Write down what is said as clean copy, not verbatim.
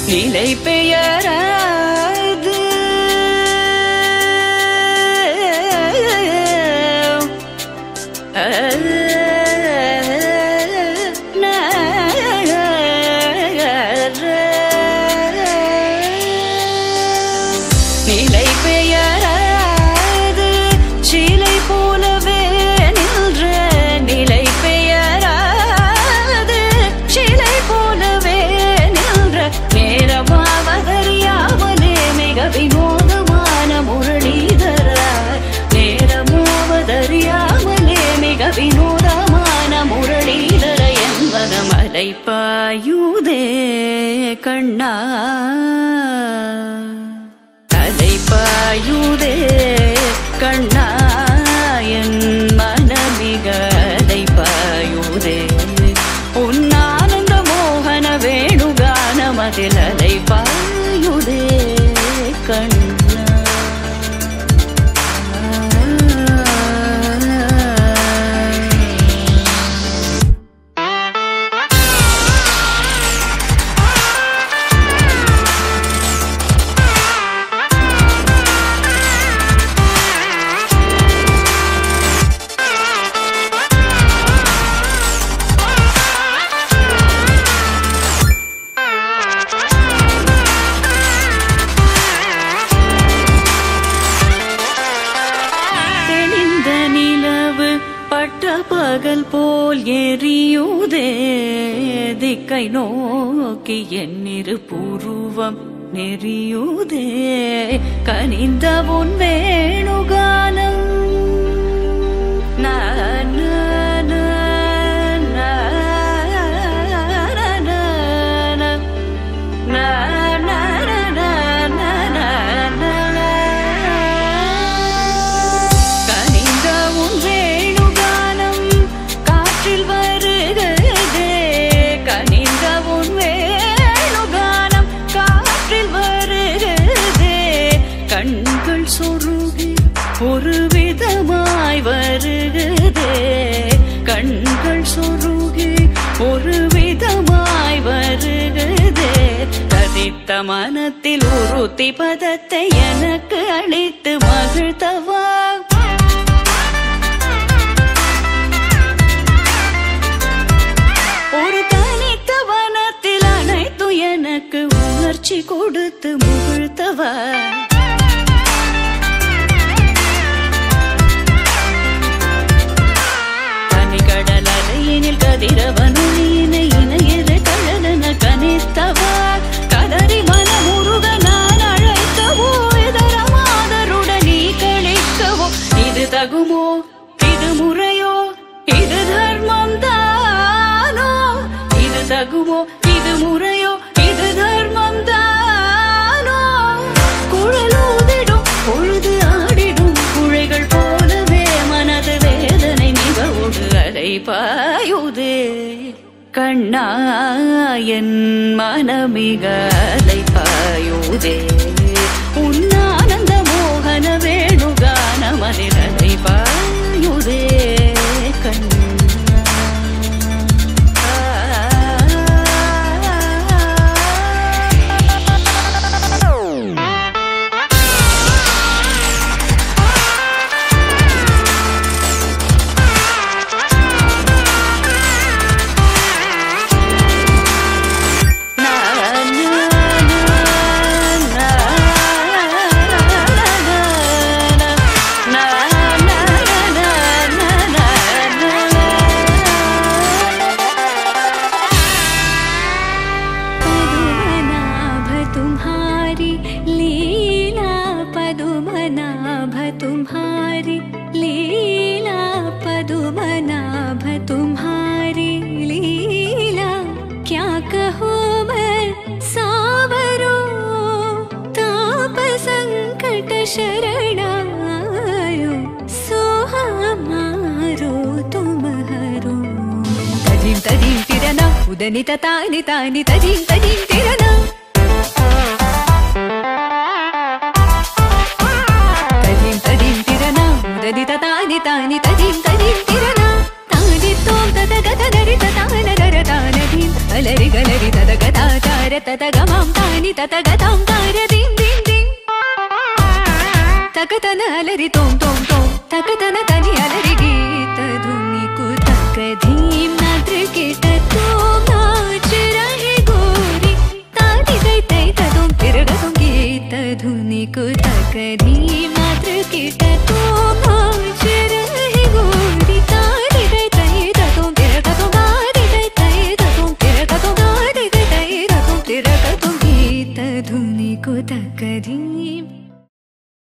நிலை பெயராது நிலை பெயராது சிலை போலவே நின்ற நிலை பெயராது சிலை போலவே நின்ற நேரமாவதறியாமலே மிக வினோதமான முரளிதரா நேரமாவதறியாமலே மிக வினோதமான முரளிதர என்பத மலை பாயுதே கண்ணா பாயுதே கண்ணா என் மனமிக அலை பாயுதே உன்னானந்த மோகன வேணுகானமதில் அலை பாயுதே கண்ணா பகல் போல் எரியுதே திக்கை நோக்கி என்னிரு பூர்வம் நெறியுதே கனிந்த உன் வேணுகானம் கண்கள் சொருகி ஒரு விதமாய் வருகுதே கண்கள் சொருகி ஒரு விதமாய் வருகுதே கதித்த மனத்தில் உறுத்தி பதத்தை எனக்கு அளித்து மகிழ்த்தவா ஒரு தனித்த வனத்தில் அனைத்து எனக்கு உணர்ச்சி கொடுத்து முகிழ்த்தவா கதிரவனுயினை இணையது கழலன கனித்தவா கதறி மனமுருக நான் அழைக்கவோ இதரமாதருடன் நீ கழிக்கவோ இது தகுமோ இது முறையோ இது தர்மம் தானோ இது தகுமோ இது முறையோ இது தர்மம் தானோ குழலூதிடும் பொழுது ஆடிடும் குழைகள் போலவே மனது வேதனை மிகவோடு அலை பாயுதே கண்ணா என் மனமிக அலை பாயுதே உன்னானந்த மோகன வேணுகானமதில் அலை பாயுதே கண்ணா तुम्हारी लीला क्या कहूँ मैं सावरो ताप संकट शरणायो सो हमारो तुम हरो तजीम तजीम तिरना उदनित तानि तानि तजीम तजीम तिरना तजीम तजीम तिरना उदनित तानि तानि तजीम तजीम तिरना तानि तोम तद गद नरि तान नर तान धीम अलरि गलरि तद गदा तार തതഗമം താനി തതഗതം താര ദിം ദിം ദിം തകതന അലരി തോം തോം തോം തകതന തനി അലരി